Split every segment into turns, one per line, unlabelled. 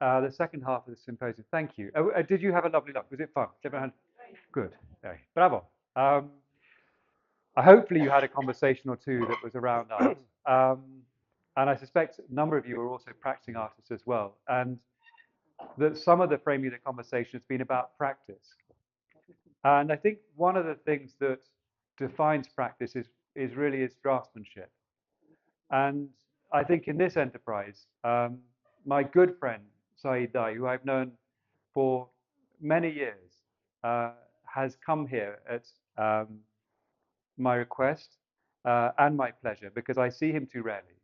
the second half of the symposium. Thank you. Did you have a lovely lunch? Was it fun? Did everyone good? Okay. Bravo. Hopefully you had a conversation or two that was around art. And I suspect a number of you are also practicing artists as well. And that some of the framing of the conversation has been about practice. And I think one of the things that defines practice is really its draftsmanship. And I think in this enterprise, my good friend, Saied, who I've known for many years, has come here at my request and my pleasure because I see him too rarely.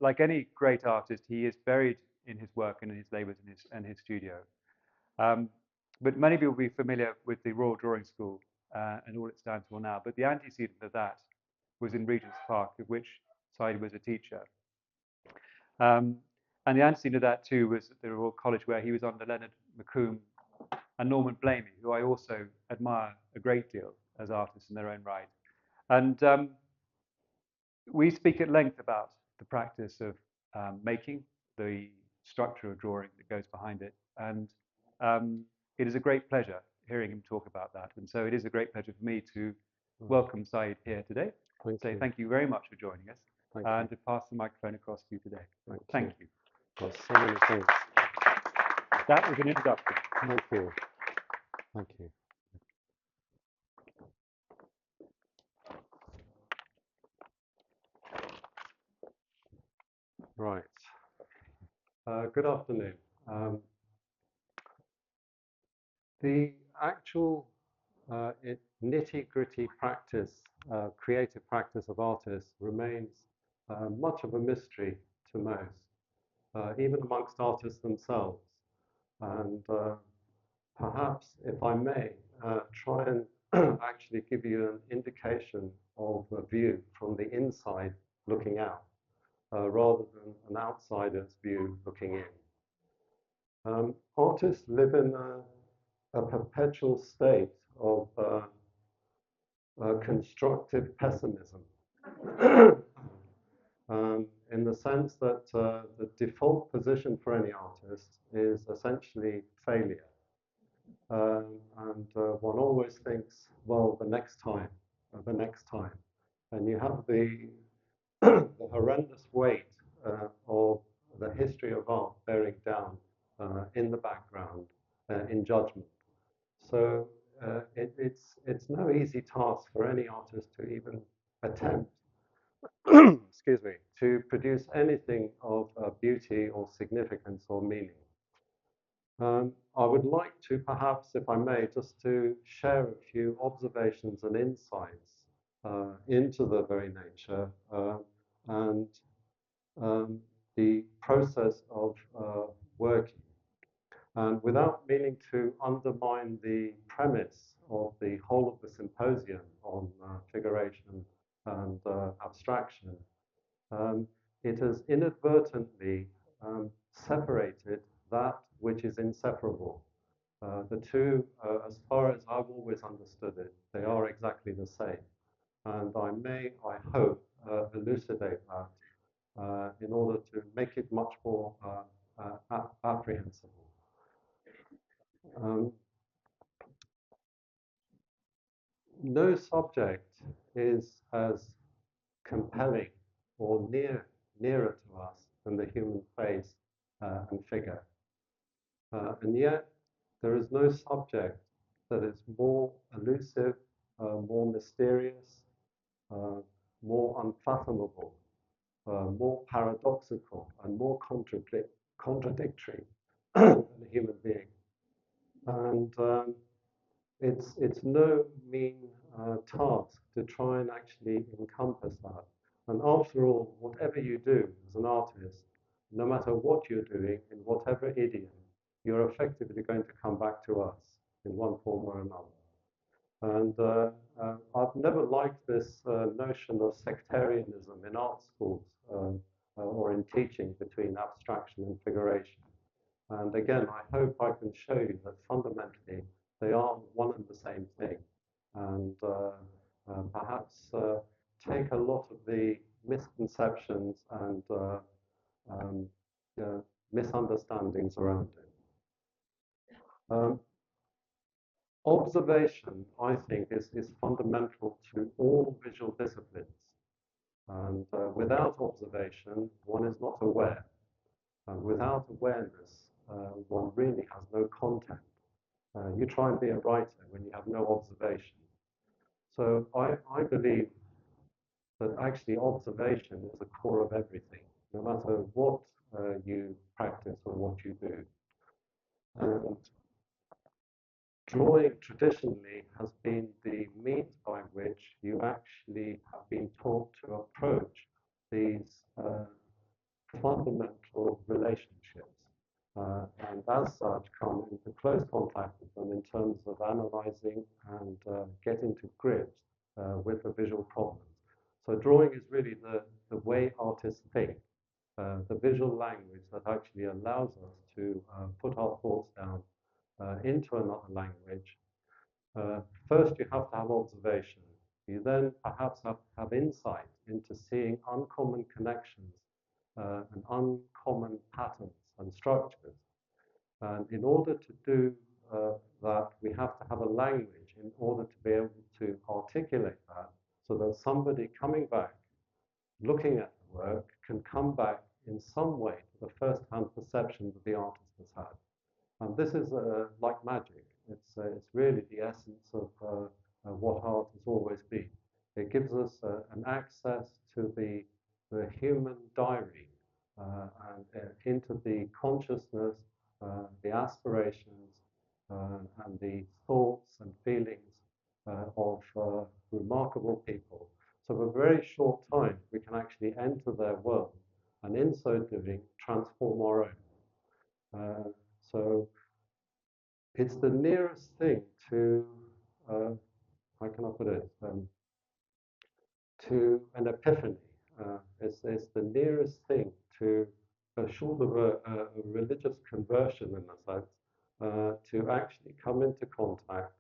Like any great artist, he is buried in his work and in his labors and his studio. But many people will be familiar with the Royal Drawing School and all it stands for now. But the antecedent of that was in Regent's Park, of which Saied was a teacher. And the antecedent of that too was at the Royal College, where he was under Leonard McComb and Norman Blamey, who I also admire a great deal as artists in their own right. And we speak at length about the practice of making, the structure of drawing that goes behind it. And it is a great pleasure hearing him talk about that. And so it is a great pleasure for me to welcome Saied here today. Thank you very much for joining us. And to pass the microphone across to you today. Thank you.
Got so many things.
That was an introduction.
Thank you. Thank you. Right. Good afternoon. The actual nitty-gritty practice, creative practice of artists remains much of a mystery to most, even amongst artists themselves. And perhaps, if I may, try and actually give you an indication of a view from the inside looking out, rather than an outsider's view looking in. Artists live in a perpetual state of constructive pessimism, in the sense that the default position for any artist is essentially failure. And one always thinks, well, the next time, and you have the the horrendous weight of the history of art bearing down in the background in judgment. So it's no easy task for any artist to even attempt, excuse me, to produce anything of beauty or significance or meaning. I would like to perhaps, if I may, just to share a few observations and insights into the very nature and the process of working. And without meaning to undermine the premise of the whole of the symposium on figuration and abstraction, it has inadvertently separated that which is inseparable. The two, as far as I've always understood it, they are exactly the same. And I may, I hope, elucidate that in order to make it much more apprehensible. No subject is as compelling or nearer to us than the human face and figure. And yet, there is no subject that is more elusive, more mysterious, more unfathomable, more paradoxical, and more contradictory than a human being. And it's no mean task to try and actually encompass that. And after all, whatever you do as an artist, no matter what you're doing, in whatever idiom, you're effectively going to come back to us in one form or another. And I've never liked this notion of sectarianism in art schools or in teaching between abstraction and figuration. And again, I hope I can show you that fundamentally they are one and the same thing. And perhaps take a lot of the misconceptions and misunderstandings around it. Observation, I think, is fundamental to all visual disciplines. And without observation, one is not aware. And without awareness, one really has no content. You try and be a writer when you have no observation. So I believe that actually observation is the core of everything, no matter what you practice or what you do. And drawing traditionally has been the means by which you actually have been taught to approach these fundamental relationships. And as such, come into close contact with them in terms of analyzing and getting to grips with the visual problems. So drawing is really the way artists think, the visual language that actually allows us to put our thoughts down into another language. First, you have to have observation. You then perhaps have to have insight into seeing uncommon connections and uncommon patterns and structures. And in order to do that, we have to have a language in order to be able to articulate that so that somebody coming back, looking at the work, can come back in some way to the first-hand perception that the artist has had. And this is like magic. It's really the essence of what art has always been. It gives us an access to the human diary and into the consciousness, the aspirations, and the thoughts and feelings of remarkable people. So for a very short time, we can actually enter their world, and in so doing, transform our own. So it's the nearest thing to, how can I put it, to an epiphany. It's the nearest thing to short of a religious conversion in a sense, to actually come into contact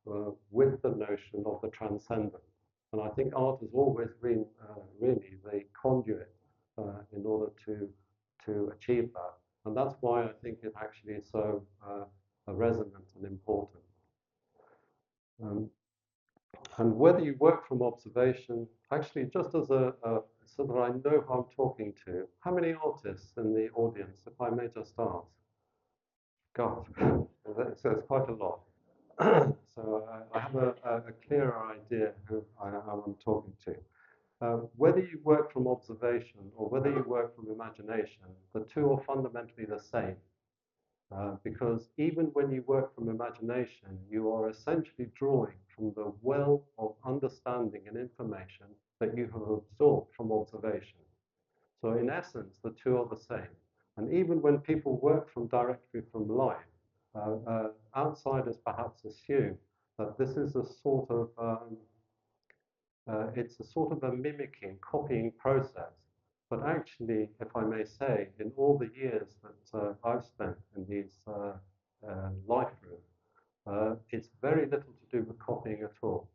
with the notion of the transcendent. And I think art has always been really the conduit in order to achieve that. And that's why I think it actually is so resonant and important. And whether you work from observation, actually, just as so that I know who I'm talking to, how many artists in the audience, if I may just ask? God, so it's quite a lot. So I have a clearer idea who I'm talking to. Whether you work from observation or whether you work from imagination, the two are fundamentally the same. Because even when you work from imagination, you are essentially drawing from the well of understanding and information that you have absorbed from observation. So in essence, the two are the same. And even when people work directly from life, outsiders perhaps assume that this is a sort of, it's a sort of a mimicking, copying process. But actually, if I may say, in all the years that I've spent in these life rooms, it's very little to do with copying at all.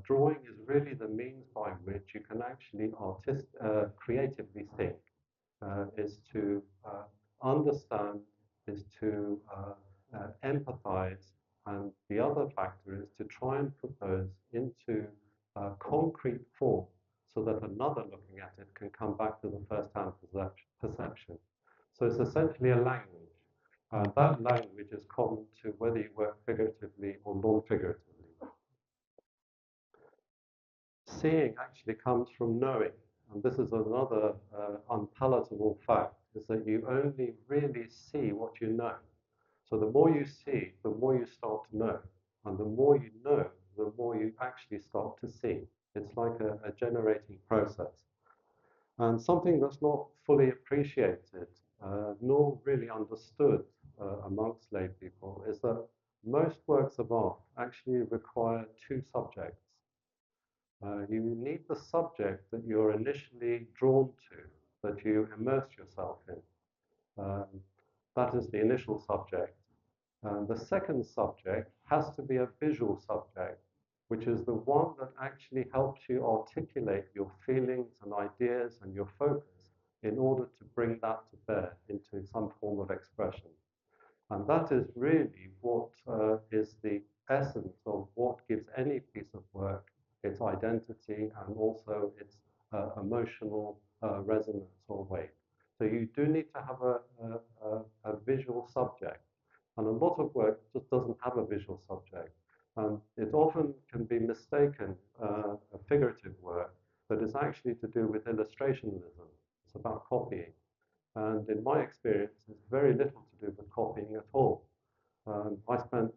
Drawing is really the means by which you can actually creatively think, is to understand, is to empathize, and the other factor is to try and put those into concrete form so that another looking at it can come back to the first-hand perception. So it's essentially a language. That language is common to whether you work figuratively or non-figuratively. Seeing actually comes from knowing, and this is another unpalatable fact, is that you only really see what you know. So the more you see, the more you start to know, and the more you know, the more you actually start to see. It's like a generating process. And something that's not fully appreciated, nor really understood amongst lay people, is that most works of art actually require two subjects. You need the subject that you're initially drawn to, that you immerse yourself in. That is the initial subject. The second subject has to be a visual subject, which is the one that actually helps you articulate your feelings and ideas and your focus in order to bring that to bear into expression. And that is really what is the essence of what gives any piece of work its identity and also its emotional resonance or weight. So you do need to have a visual subject. And a lot of work just doesn't have a visual subject. And it often can be mistaken, a figurative work, that is actually to do with illustrationism. It's about copying. And in my experience, it's very little to do with copying at all. I spent,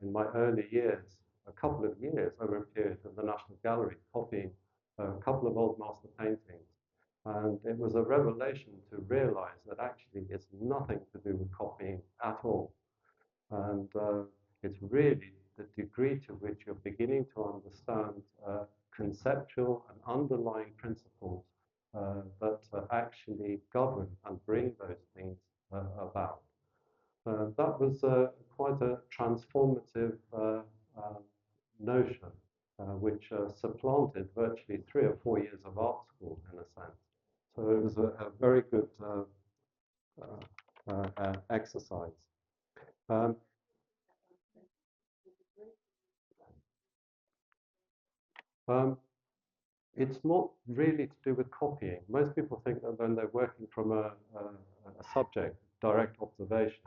in my early years, a couple of years over a period at the National Gallery copying a couple of old master paintings. And it was a revelation to realize that actually it's nothing to do with copying at all. And it's really the degree to which you're beginning to understand conceptual and underlying principles that actually govern and bring those things about. That was quite a transformative notion, which supplanted virtually 3 or 4 years of art school, in a sense. So it was a very good exercise. It's not really to do with copying. Most people think that when they're working from a subject, direct observation,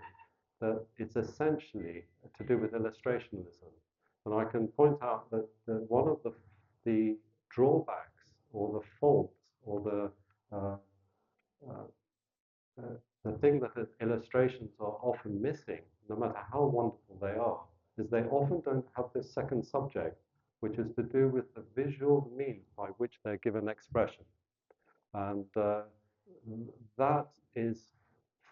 that it's essentially to do with illustrationism. And I can point out that one of the drawbacks or the faults or uh, the thing that illustrations are often missing, no matter how wonderful they are, is they often don't have this second subject, which is to do with the visual means by which they're given expression. And that is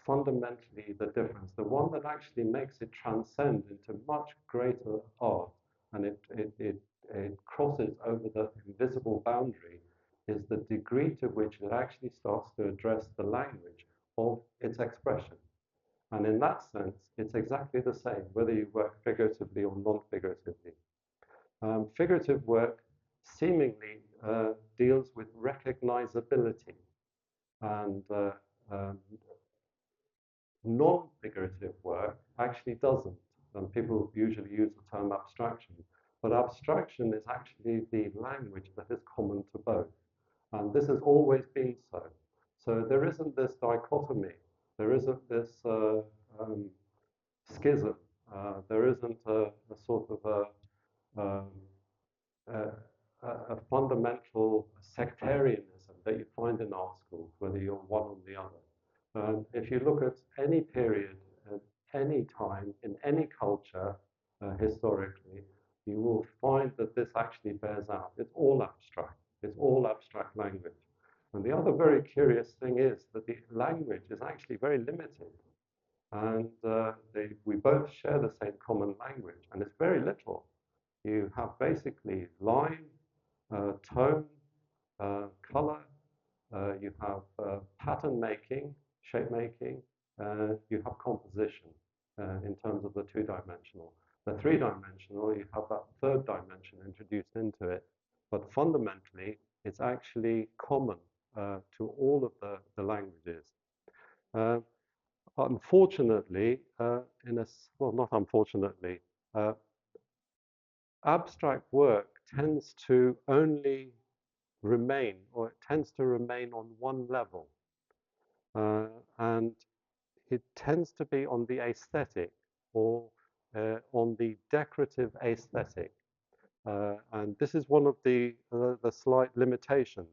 fundamentally the difference. The one that actually makes it transcend into much greater art, and it crosses over the invisible boundary, is the degree to which it actually starts to address the language of its expression. And in that sense, it's exactly the same, whether you work figuratively or non-figuratively. Figurative work seemingly deals with recognizability, and non-figurative work actually doesn't. And people usually use the term abstraction, but abstraction is actually the language that is common to both. And this has always been so. So there isn't this dichotomy, there isn't this schism, there isn't a sort of a fundamental sectarianism that you find in art schools, whether you're one or the other. If you look at any period, at any time, in any culture, historically, you will find that this actually bears out. It's all abstract. It's all abstract language. And the other very curious thing is that the language is actually very limited. And we both share the same common language, and it's very little. You have basically line, tone, color, you have pattern making, shape making, you have composition in terms of the two-dimensional. The three-dimensional, you have that third dimension introduced into it, but fundamentally, it's actually common to all of the languages. Unfortunately, well, not unfortunately, abstract work tends to only remain, or it tends to remain on one level. And it tends to be on the aesthetic or on the decorative aesthetic. And this is one of the slight limitations.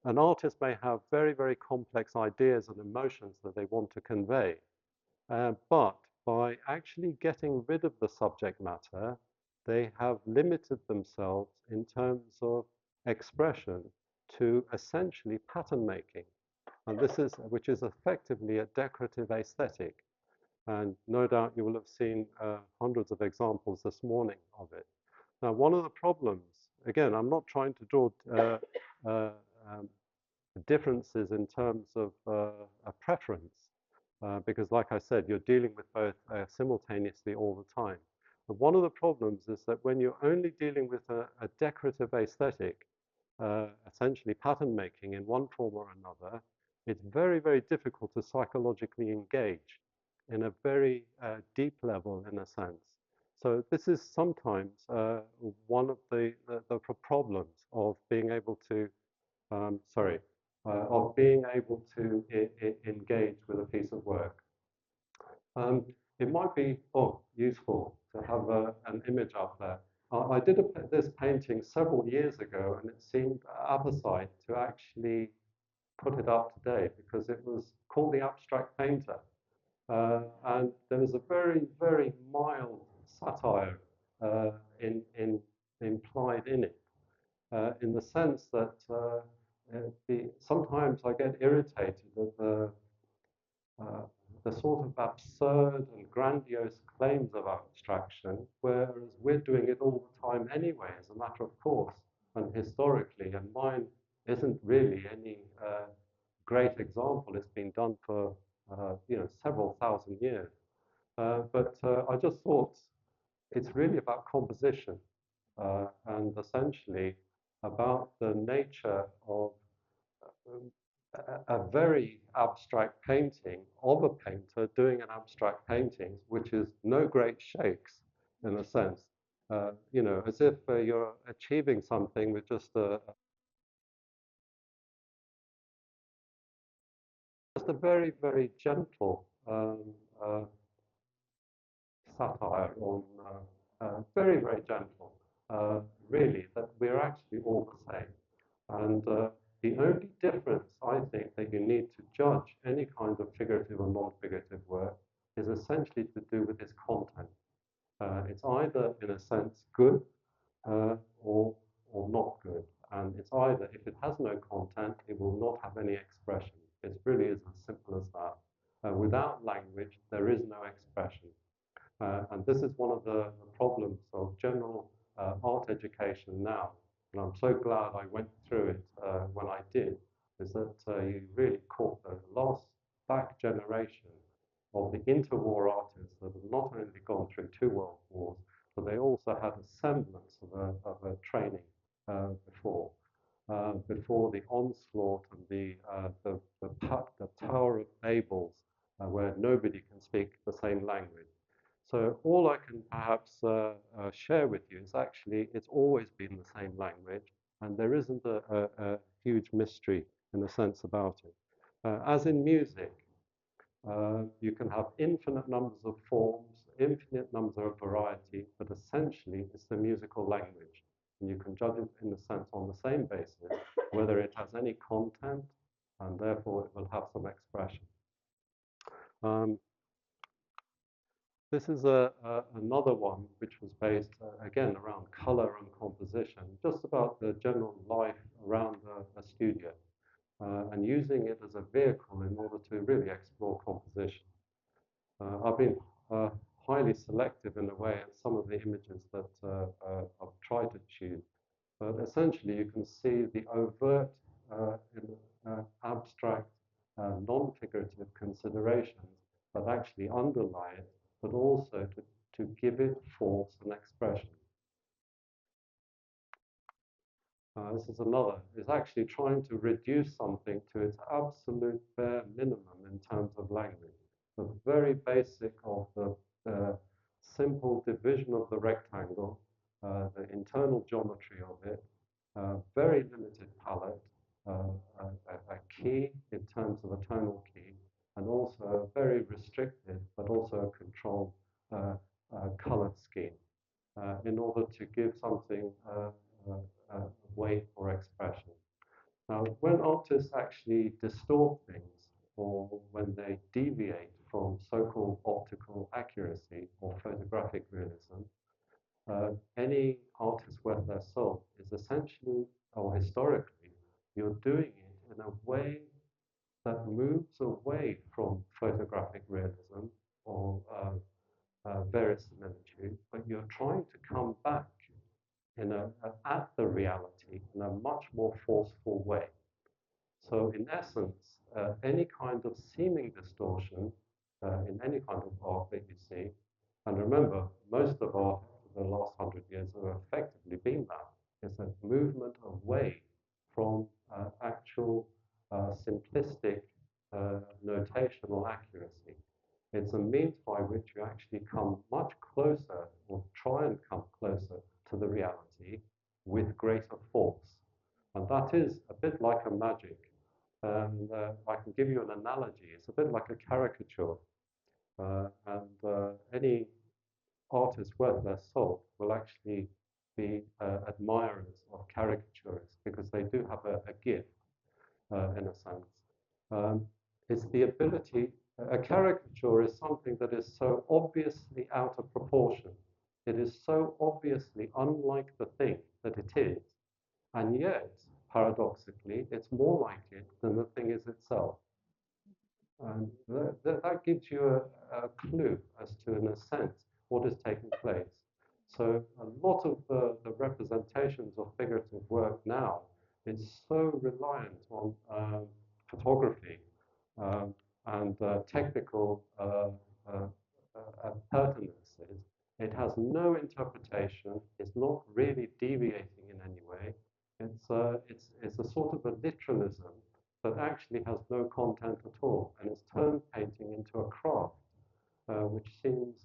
An artist may have very, very complex ideas and emotions that they want to convey. But by actually getting rid of the subject matter, they have limited themselves in terms of expression to essentially pattern making. And which is effectively a decorative aesthetic. And no doubt you will have seen hundreds of examples this morning of it. Now, one of the problems, again, I'm not trying to draw differences in terms of a preference, because like I said, you're dealing with both simultaneously all the time. But one of the problems is that when you're only dealing with a decorative aesthetic, essentially pattern making in one form or another, it's very, very difficult to psychologically engage in a very deep level, in a sense. So this is sometimes one of the problems of being able to, of being able to engage with a piece of work. It might be useful to have an image up there. I did this painting several years ago, and it seemed apposite to actually put it up today because it was called The Abstract Painter. And there was a very, very mild satire implied in it, in the sense that sometimes I get irritated at uh, the sort of absurd and grandiose claims of abstraction, whereas we're doing it all the time anyway, as a matter of course, and historically, and mine isn't really any great example. It's been done for several thousand years. But I just thought it's really about composition and essentially about the nature of a very abstract painting of a painter doing an abstract painting, which is no great shakes in a sense. As if you're achieving something with just a very, very gentle uh, satire on, very, very gentle, really, that we're actually all the same. And the only difference, I think, that you need to judge any kind of figurative or non-figurative work is essentially to do with its content. It's either, in a sense, good or not good. And it's either, if it has no content, it will not have any expression. It really is as simple as that. Without language, there is no expression. And this is one of the problems of general art education now. And I'm so glad I went through it when I did, is that you really caught the last back generation of the interwar artists that have not only gone through 2 world wars, but they also had a semblance of a training before the onslaught and the Tower of Babels, where nobody can speak the same language. So all I can perhaps share with you is actually it's always been the same language, and there isn't a huge mystery in a sense about it. As in music, you can have infinite numbers of forms, infinite numbers of variety, but essentially it's the musical language. And you can judge it in a sense on the same basis, whether it has any content, and therefore it will have some expression. This is another one which was based, again, around color and composition, just about the general life around a studio, and using it as a vehicle in order to really explore composition. I've been highly selective in a way at some of the images that I've tried to choose, but essentially you can see the overt, abstract, non-figurative considerations that actually underlie it, but also to give it force and expression. This is another, is actually trying to reduce something to its absolute bare minimum in terms of language. The very basic of the simple division of the rectangle, the internal geometry of it, very limited palette, a key in terms of a tonal key, and also a very restricted but also a controlled color scheme in order to give something weight or expression. Now, when artists actually distort things or when they deviate from so-called optical accuracy or photographic realism, any artist worth their salt is essentially, or historically, you're doing it in a way that moves away from photographic realism or verisimilitude, but you're trying to come back at the reality in a much more forceful way. So in essence, any kind of seeming distortion in any kind of art that you see, and remember, most of art for the last 100 years have effectively been that. It's a movement away from actual simplistic notational accuracy. It's a means by which you actually come much closer, or try and come closer to the reality with greater force. And that is a bit like a magic. And I can give you an analogy. It's a bit like a caricature. Any artist worth their salt will actually be admirers of caricaturists because they do have a gift, in a sense. Um, it's the ability, a caricature is something that is so obviously out of proportion. It is so obviously unlike the thing that it is, and yet, paradoxically, it's more like it than the thing is itself. And that gives you a clue as to, in a sense, what is taking place. So a lot of the representations of figurative work now is so reliant on photography um, and technical pertinences. It has no interpretation. It's not really deviating in any way. It's a sort of a literalism that actually has no content at all, and it's turned painting into a craft, which seems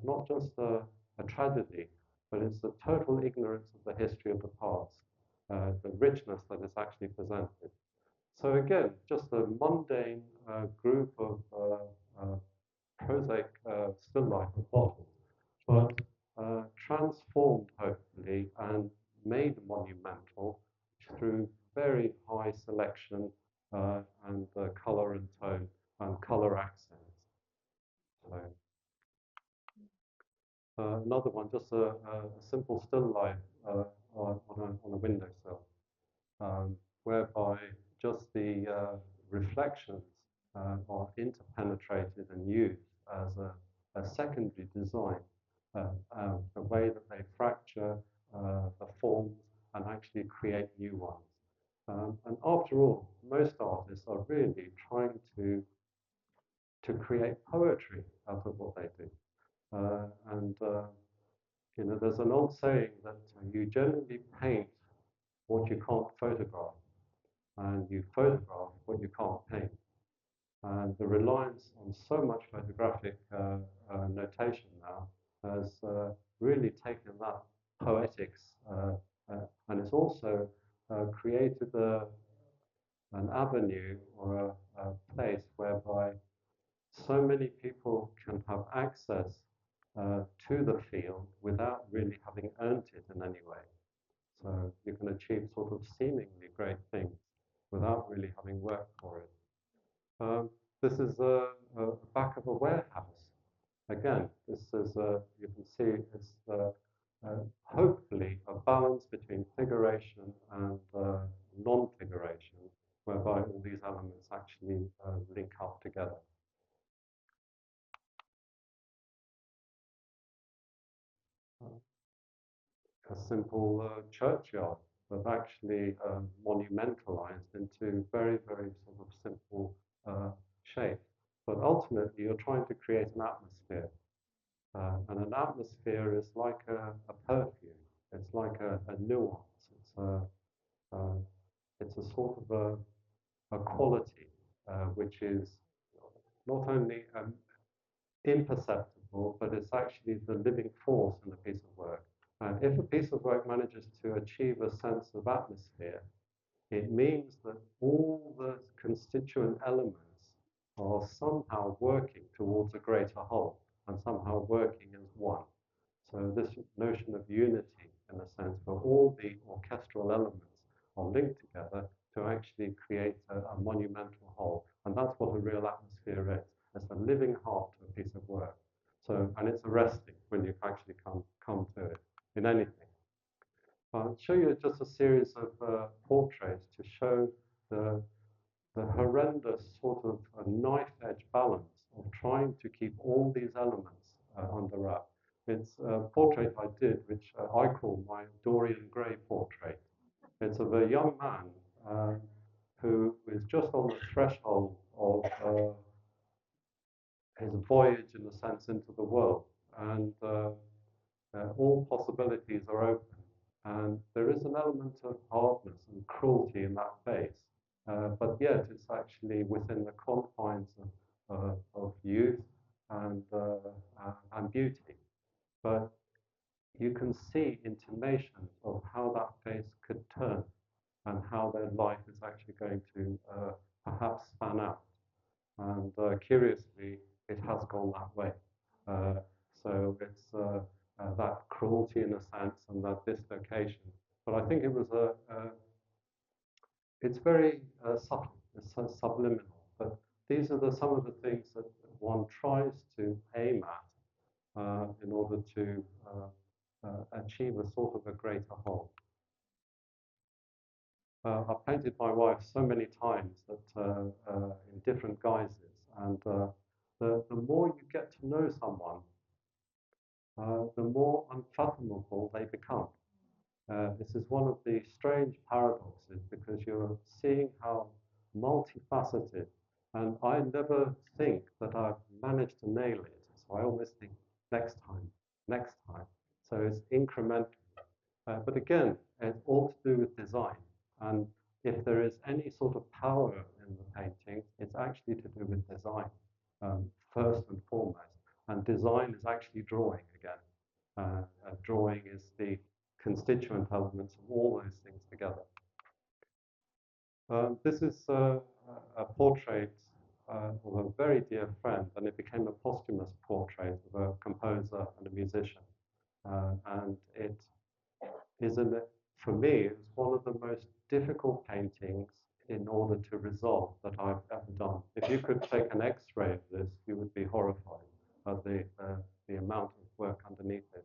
not just a tragedy, but it's the total ignorance of the history of the past, the richness that is actually presented. So again, just a mundane group of prosaic still life of bottles, but transformed hopefully and made monumental through very high selection and color and tone and color accents. So another one, just a simple still life on a windowsill, whereby just the reflections are interpenetrated and used as a secondary design, the way that they fracture the forms and actually create new ones. And after all, most artists are really trying to create poetry out of what they do. And you know, there's an old saying that you generally paint what you can't photograph, and you photograph what you can't paint. And the reliance on so much photographic notation now has really taken that poetics, and it's also created an avenue or a place whereby so many people can have access to the field without really having earned it in any way. So you can achieve sort of seemingly great things without really having worked for it. This is a back of a warehouse. Again, this is, you can see, it's hopefully a balance between figuration and non-figuration, whereby all these elements actually link up together. A simple churchyard, but actually monumentalized into very, very sort of simple shapes. But ultimately, you're trying to create an atmosphere. And an atmosphere is like a perfume. It's like a nuance. It's a sort of a quality which is not only imperceptible, but it's actually the living force in a piece of work. And if a piece of work manages to achieve a sense of atmosphere, it means that all the constituent elements are somehow working towards a greater whole and somehow working as one. So this notion of unity, in a sense, where all the orchestral elements are linked together to actually create a monumental whole. And that's what a real atmosphere is. It's a living heart to a piece of work. So, and it's arresting when you actually come to it in anything. I'll show you just a series of portraits to show the horrendous sort of knife edge balance of trying to keep all these elements under wrap. It's a portrait I did, which I call my Dorian Gray portrait. It's of a young man who is just on the threshold of his voyage, in a sense, into the world. And all possibilities are open. And there is an element of hardness and cruelty in that face. but yet it's actually within the confines of youth and beauty. But you can see intimations of how that face could turn and how their life is actually going to perhaps span out. And curiously, it has gone that way. So it's that cruelty in a sense and that dislocation. But I think it was it's very subtle, it's subliminal. But these are some of the things that one tries to aim at in order to achieve a sort of a greater whole. I've painted my wife so many times that in different guises, and the more you get to know someone, the more unfathomable they become. This is one of the strange paradoxes because you're seeing how multifaceted, and I never think that I've managed to nail it. So I always think next time, next time. So it's incremental. But again, it's all to do with design. And if there is any sort of power in the painting, it's actually to do with design, first and foremost. And design is actually drawing again. Drawing is the constituent elements of all those things together. This is a portrait of a very dear friend, and it became a posthumous portrait of a composer and a musician. And it is, for me, it's one of the most difficult paintings in order to resolve that I've ever done. If you could take an X-ray of this, you would be horrified at the amount of work underneath it.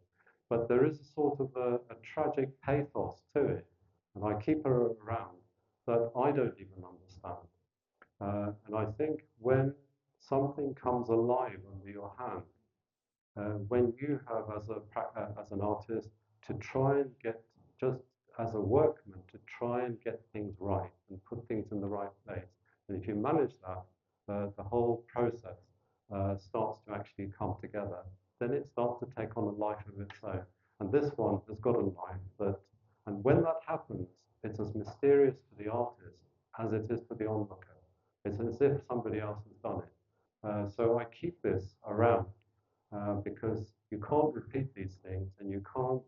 But there is a sort of a tragic pathos to it, and I keep her around that I don't even understand. And I think when something comes alive under your hand, when you have, as an artist, to try and get, just as a workman, to try and get things right and put things in the right place. And if you manage that, the whole process starts to actually come together. Then it starts to take on a life of its own. And this one has got a life and when that happens, it's as mysterious to the artist as it is to the onlooker. It's as if somebody else has done it. So I keep this around because you can't repeat these things and you can't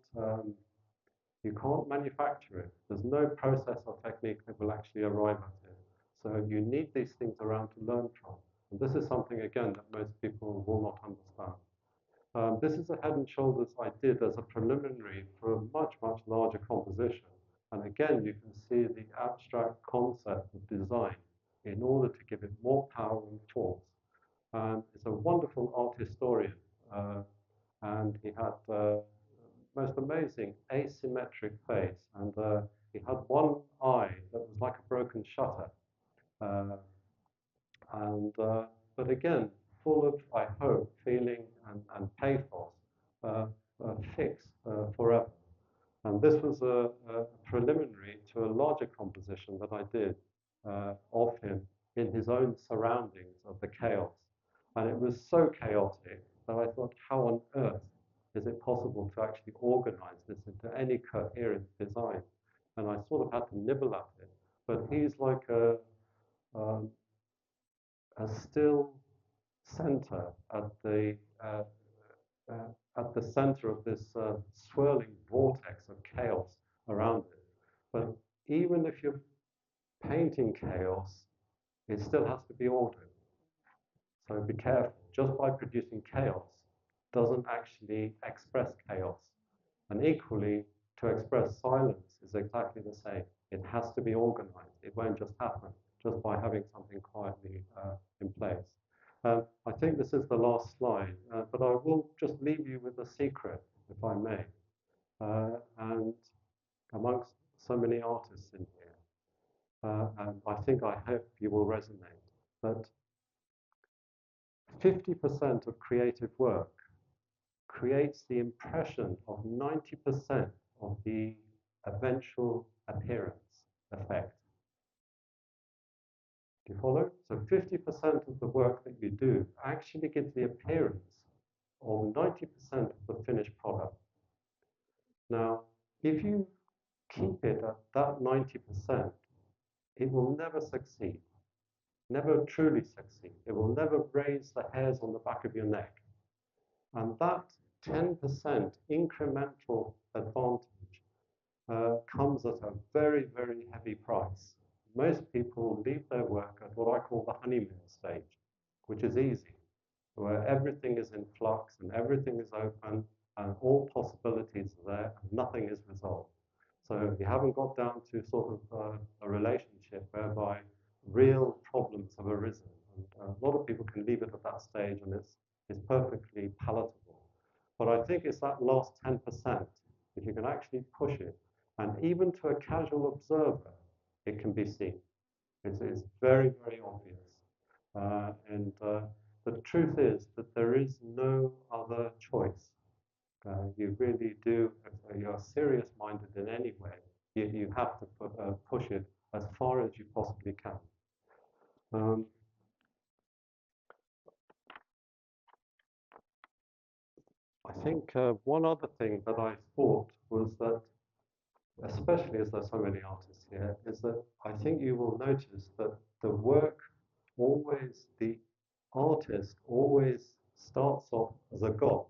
manufacture it. There's no process or technique that will actually arrive at it. So you need these things around to learn from. And this is something, again, that most people will not understand. This is a head and shoulders I did as a preliminary for a much, much larger composition. And again, you can see the abstract concept of design in order to give it more power and force. And it's a wonderful art historian. And he had most amazing asymmetric face, and he had one eye that was like a broken shutter, but again, full of, I hope, feeling and pathos, fixed forever. And this was a preliminary to a larger composition that I did of him in his own surroundings of the chaos. And it was so chaotic that I thought, how on earth is it possible to actually organize this into any coherent design? And I sort of had to nibble at it. But he's like um, a still center at the center of this swirling vortex of chaos around it. But even if you're painting chaos, it still has to be ordered. So be careful. Just by producing chaos doesn't actually express chaos. And equally, to express silence is exactly the same. It has to be organized. It won't just happen just by having something quietly in place. I think this is the last slide, but I will just leave you with a secret, if I may. And amongst so many artists in here, and I hope you will resonate, that 50% of creative work creates the impression of 90% of the eventual appearance effect. Do you follow? So 50% of the work that you do actually gives the appearance of 90% of the finished product. Now, if you keep it at that 90%, it will never succeed, never truly succeed. It will never raise the hairs on the back of your neck. And that 10% incremental advantage comes at a very, very heavy price. Most people leave their work at what I call the honeymoon stage, which is easy, where everything is in flux and everything is open and all possibilities are there and nothing is resolved. So you haven't got down to sort of a relationship whereby real problems have arisen. And a lot of people can leave it at that stage and it's perfectly palatable. But I think it's that last 10%, if you can actually push it, and even to a casual observer, it can be seen. It's very, very obvious. And the truth is that there is no other choice. You really do, if you're serious-minded in any way, you have to push it as far as you possibly can. I think one other thing that I thought was that, especially as there's so many artists here, is that I think you will notice that the work always, the artist always starts off as a god,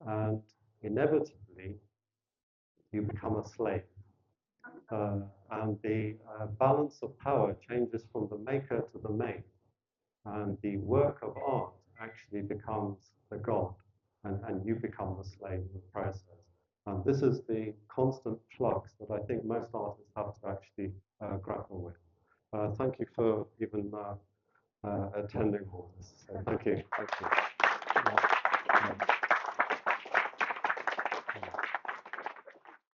and inevitably you become a slave. And the balance of power changes from the maker to the made, and the work of art actually becomes the god, and you become the slave of the process. And this is the constant flux that I think most artists have to actually grapple with. Thank you for even attending all this. So thank you. Thank you.